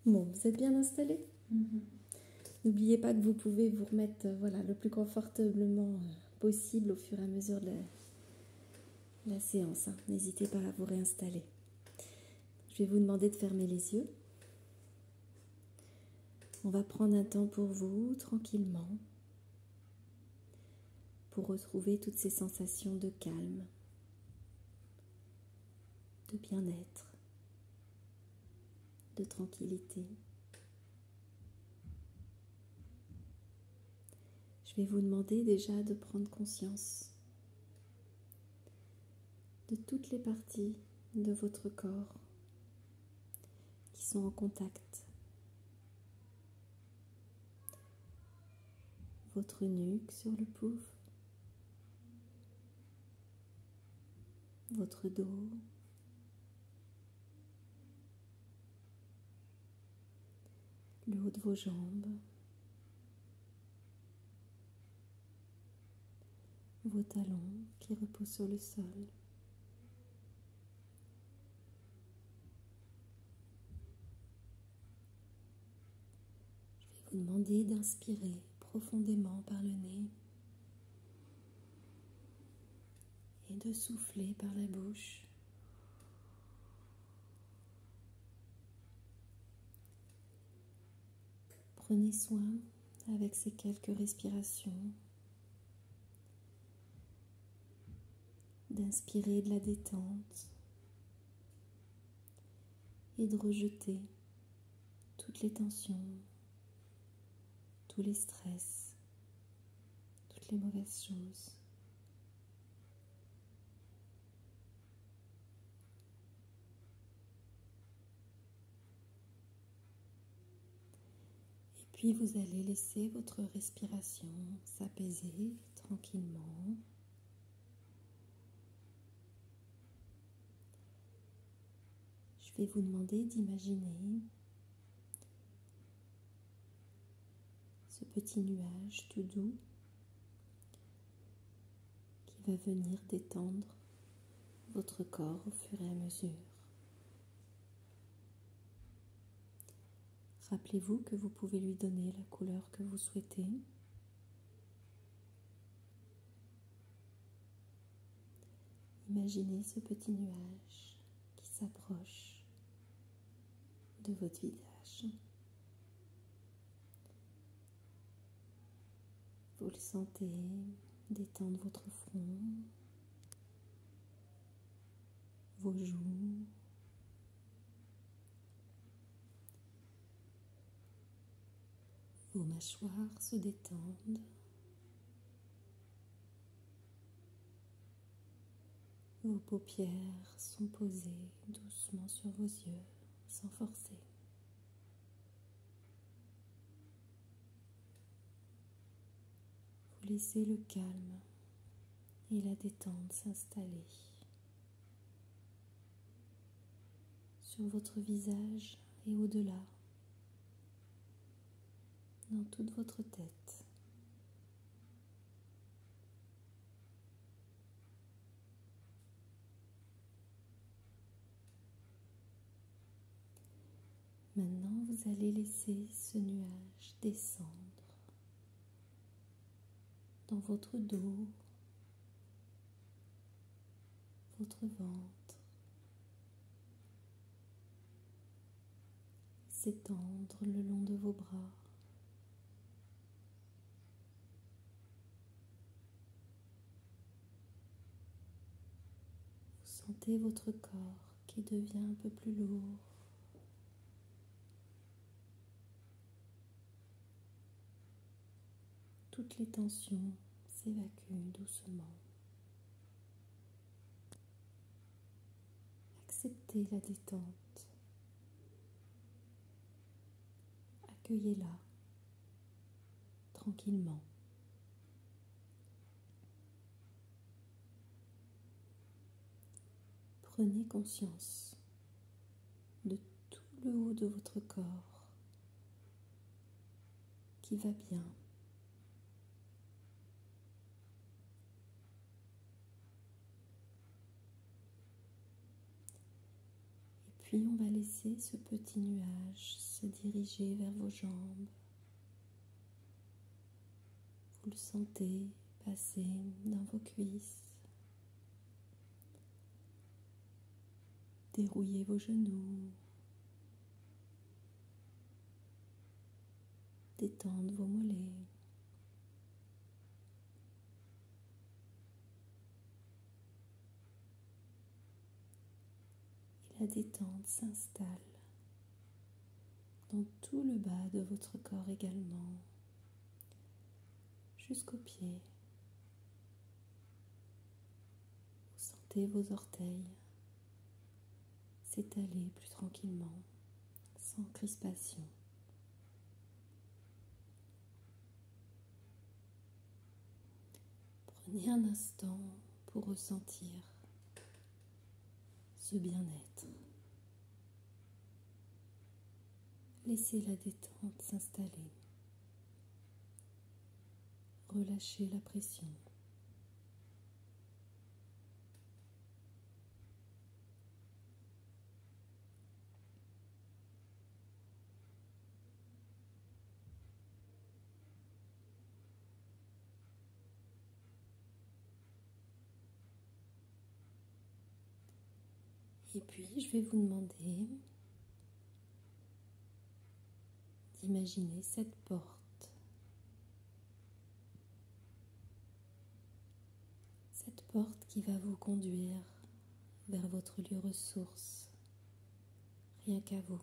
Bon, vous êtes bien installé? Mhm. N'oubliez pas que vous pouvez vous remettre voilà, le plus confortablement possible au fur et à mesure de la séance. Hein. N'hésitez pas à vous réinstaller. Je vais vous demander de fermer les yeux. On va prendre un temps pour vous, tranquillement, pour retrouver toutes ces sensations de calme, de bien-être, de tranquillité. Je vais vous demander déjà de prendre conscience de toutes les parties de votre corps qui sont en contact. Votre nuque sur le pouf, votre dos, le haut de vos jambes, vos talons qui reposent sur le sol. Je vais vous demander d'inspirer profondément par le nez et de souffler par la bouche. Prenez soin, avec ces quelques respirations, d'inspirer de la détente et de rejeter toutes les tensions, tous les stress, toutes les mauvaises choses. Et puis vous allez laisser votre respiration s'apaiser tranquillement. Je vais vous demander d'imaginer ce petit nuage tout doux qui va venir détendre votre corps au fur et à mesure. Rappelez-vous que vous pouvez lui donner la couleur que vous souhaitez. Imaginez ce petit nuage qui s'approche de votre visage. Vous le sentez détendre votre front, vos joues, vos mâchoires se détendent, vos paupières sont posées doucement sur vos yeux, sans forcer. Vous laissez le calme et la détente s'installer sur votre visage et au-delà, dans toute votre tête. Maintenant, vous allez laisser ce nuage descendre dans votre dos, votre ventre, s'étendre le long de vos bras. Vous sentez votre corps qui devient un peu plus lourd. Toutes les tensions s'évacuent doucement. Acceptez la détente. Accueillez-la tranquillement. Prenez conscience de tout le haut de votre corps qui va bien. Et Puis on va laisser ce petit nuage se diriger vers vos jambes. Vous le sentez passer dans vos cuisses. Dérouillez vos genoux. Détendre vos mollets. Et la détente s'installe dans tout le bas de votre corps également, jusqu'aux pieds. Vous sentez vos orteils s'étaler plus tranquillement, sans crispation. Prenez un instant pour ressentir ce bien-être. Laissez la détente s'installer. Relâchez la pression. Et puis, je vais vous demander d'imaginer cette porte. Cette porte qui va vous conduire vers votre lieu ressource, rien qu'à vous.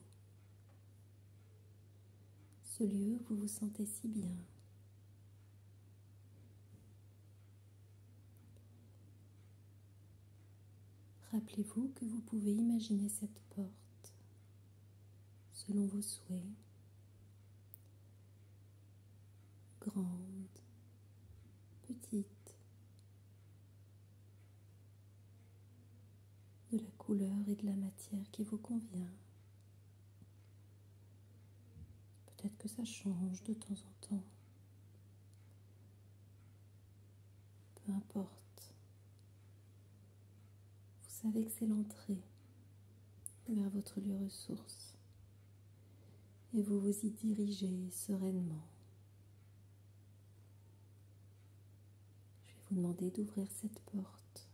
Ce lieu où vous vous sentez si bien. Rappelez-vous que vous pouvez imaginer cette porte selon vos souhaits, grande, petite, de la couleur et de la matière qui vous convient. Peut-être que ça change de temps en temps. Peu importe. Vous savez que c'est l'entrée vers votre lieu ressource et vous vous y dirigez sereinement. Je vais vous demander d'ouvrir cette porte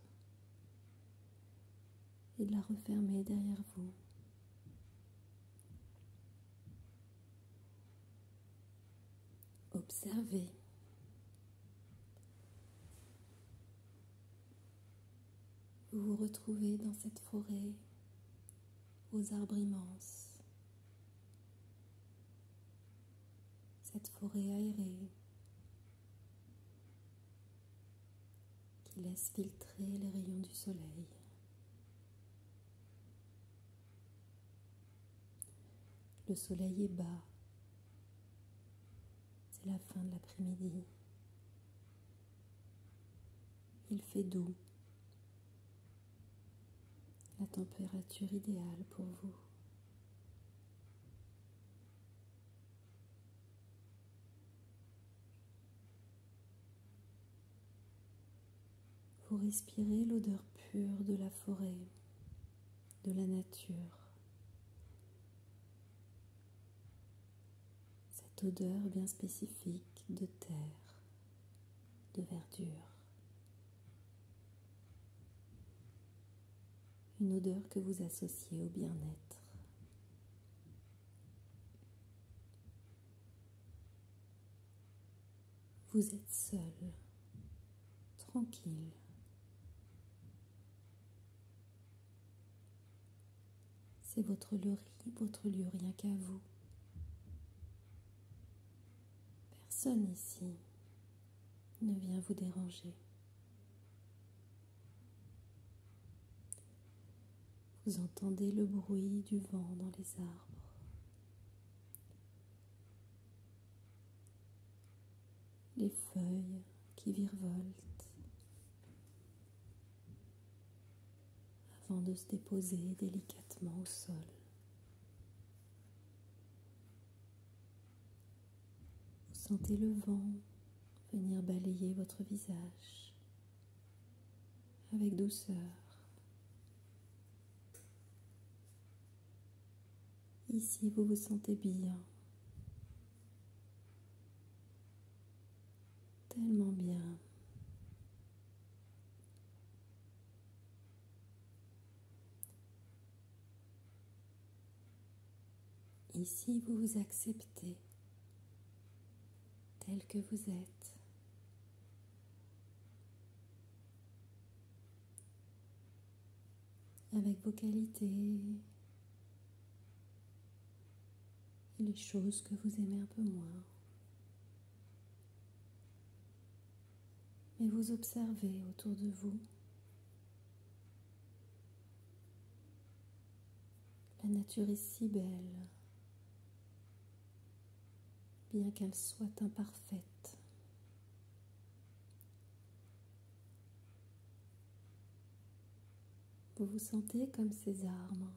et de la refermer derrière vous. Observez. Vous vous retrouvez dans cette forêt aux arbres immenses, cette forêt aérée qui laisse filtrer les rayons du soleil. Le soleil est bas, c'est la fin de l'après-midi. Il fait doux, la température idéale pour vous. Vous respirez l'odeur pure de la forêt, de la nature. Cette odeur bien spécifique de terre, de verdure. Une odeur que vous associez au bien-être. Vous êtes seul, tranquille. C'est votre lieu rien qu'à vous. Personne ici ne vient vous déranger. Vous entendez le bruit du vent dans les arbres. Les feuilles qui virevoltent avant de se déposer délicatement au sol. Vous sentez le vent venir balayer votre visage avec douceur. Ici, vous vous sentez bien, tellement bien. Ici, vous vous acceptez tel que vous êtes. Avec vos qualités et les choses que vous aimez un peu moins. Mais vous observez autour de vous la nature est si belle, bien qu'elle soit imparfaite. Vous vous sentez comme ces arbres,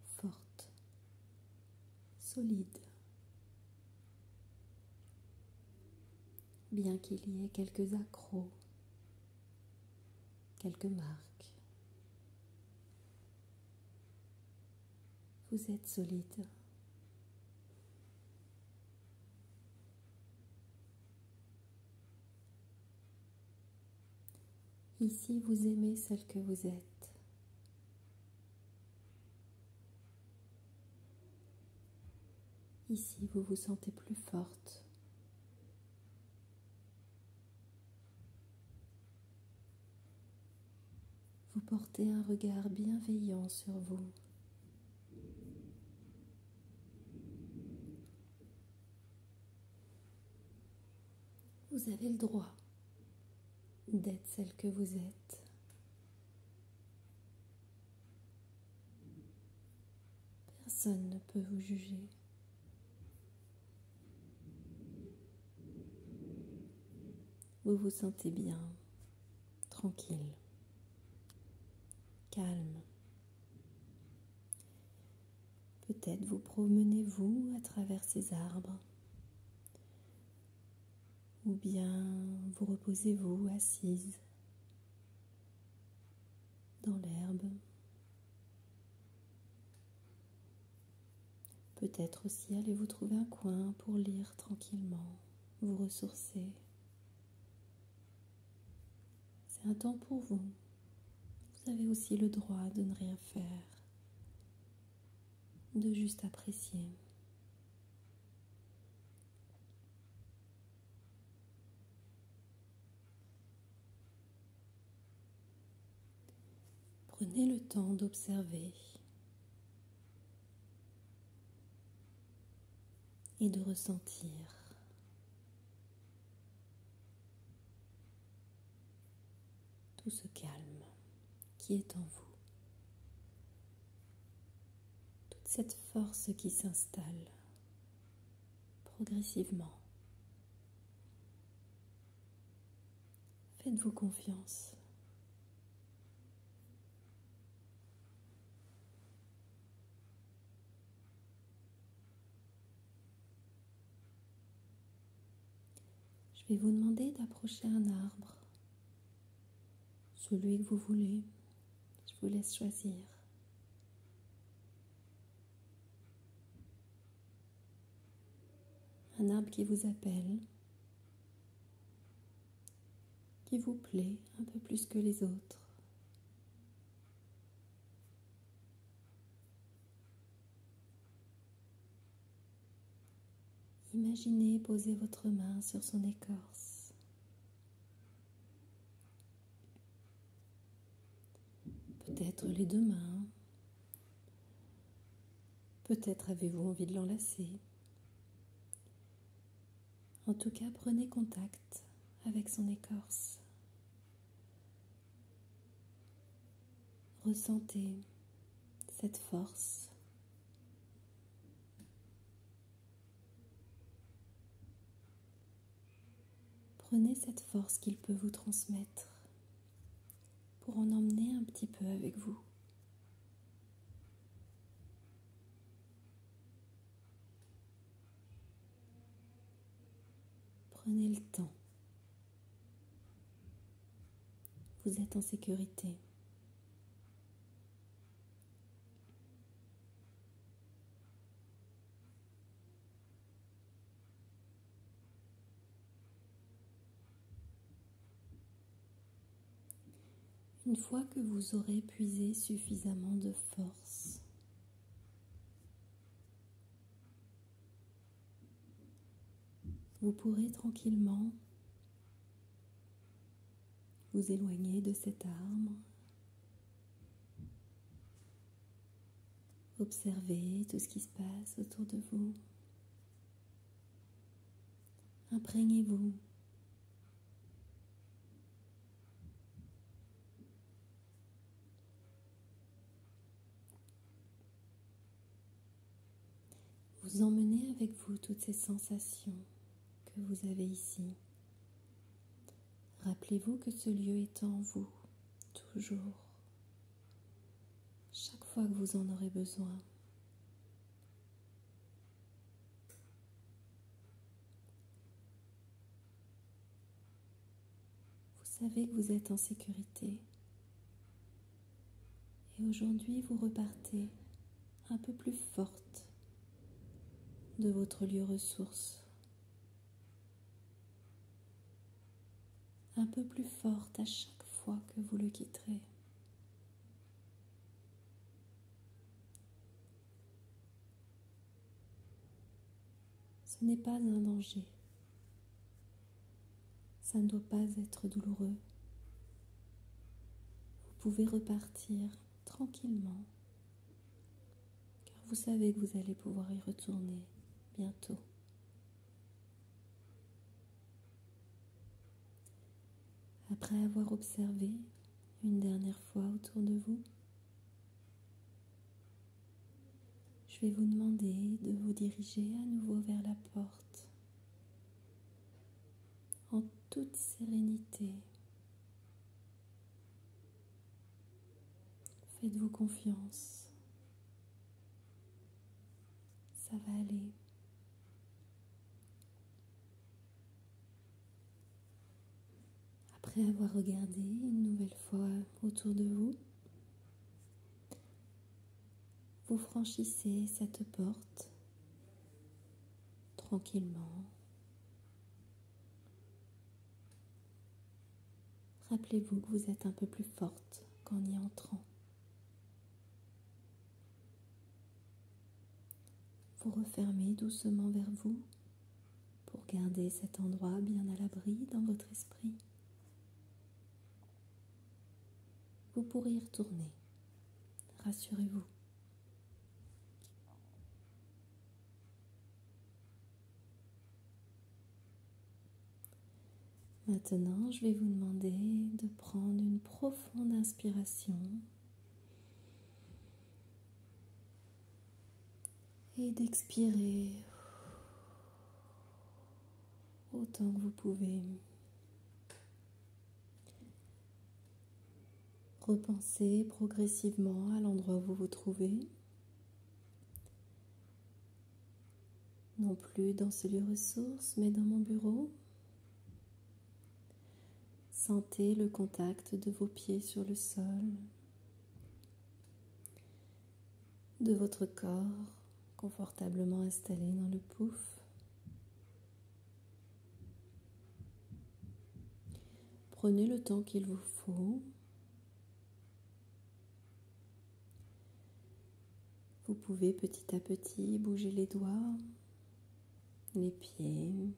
fortes, solides, bien qu'il y ait quelques accrocs, quelques marques. Vous êtes solide. Ici, vous aimez celle que vous êtes. Ici, vous vous sentez plus forte. Vous portez un regard bienveillant sur vous. Vous avez le droit d'être celle que vous êtes. Personne ne peut vous juger. Vous vous sentez bien, tranquille, calme. Peut-être vous promenez-vous à travers ces arbres, ou bien vous reposez-vous assise dans l'herbe. Peut-être aussi allez-vous trouver un coin pour lire tranquillement, vous ressourcer. C'est un temps pour vous. Vous avez aussi le droit de ne rien faire, de juste apprécier. Prenez le temps d'observer et de ressentir tout ce calme qui est en vous, toute cette force qui s'installe progressivement. Faites-vous confiance. Je vais vous demander d'approcher un arbre, celui que vous voulez. Je vous laisse choisir. Un arbre qui vous appelle, qui vous plaît un peu plus que les autres. Imaginez poser votre main sur son écorce. Peut-être les deux mains. Peut-être avez-vous envie de l'enlacer. En tout cas, prenez contact avec son écorce. Ressentez cette force. Prenez cette force qu'il peut vous transmettre pour en emmener un petit peu avec vous. Prenez le temps. Vous êtes en sécurité. Une fois que vous aurez puisé suffisamment de force, vous pourrez tranquillement vous éloigner de cet arbre, observer tout ce qui se passe autour de vous, imprégnez-vous. Vous emmenez avec vous toutes ces sensations que vous avez ici. Rappelez-vous que ce lieu est en vous, toujours, chaque fois que vous en aurez besoin. Vous savez que vous êtes en sécurité. Et aujourd'hui, vous repartez un peu plus forte de votre lieu ressource. Un peu plus forte à chaque fois que vous le quitterez. Ce n'est pas un danger. Ça ne doit pas être douloureux. Vous pouvez repartir tranquillement, car vous savez que vous allez pouvoir y retourner bientôt. Après avoir observé une dernière fois autour de vous, je vais vous demander de vous diriger à nouveau vers la porte, en toute sérénité. Faites-vous confiance, ça va aller. Après avoir regardé une nouvelle fois autour de vous, vous franchissez cette porte tranquillement. Rappelez-vous que vous êtes un peu plus forte qu'en y entrant. Vous refermez doucement vers vous pour garder cet endroit bien à l'abri dans votre esprit. Vous pourrez y retourner, rassurez-vous. Maintenant, je vais vous demander de prendre une profonde inspiration et d'expirer autant que vous pouvez. Repensez progressivement à l'endroit où vous vous trouvez, non plus dans ce lieu ressource, mais dans mon bureau. Sentez le contact de vos pieds sur le sol, de votre corps confortablement installé dans le pouf. Prenez le temps qu'il vous faut. Vous pouvez petit à petit bouger les doigts, les pieds.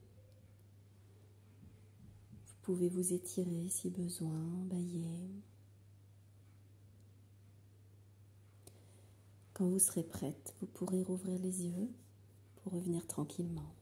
Vous pouvez vous étirer si besoin, bâiller. Quand vous serez prête, vous pourrez rouvrir les yeux pour revenir tranquillement.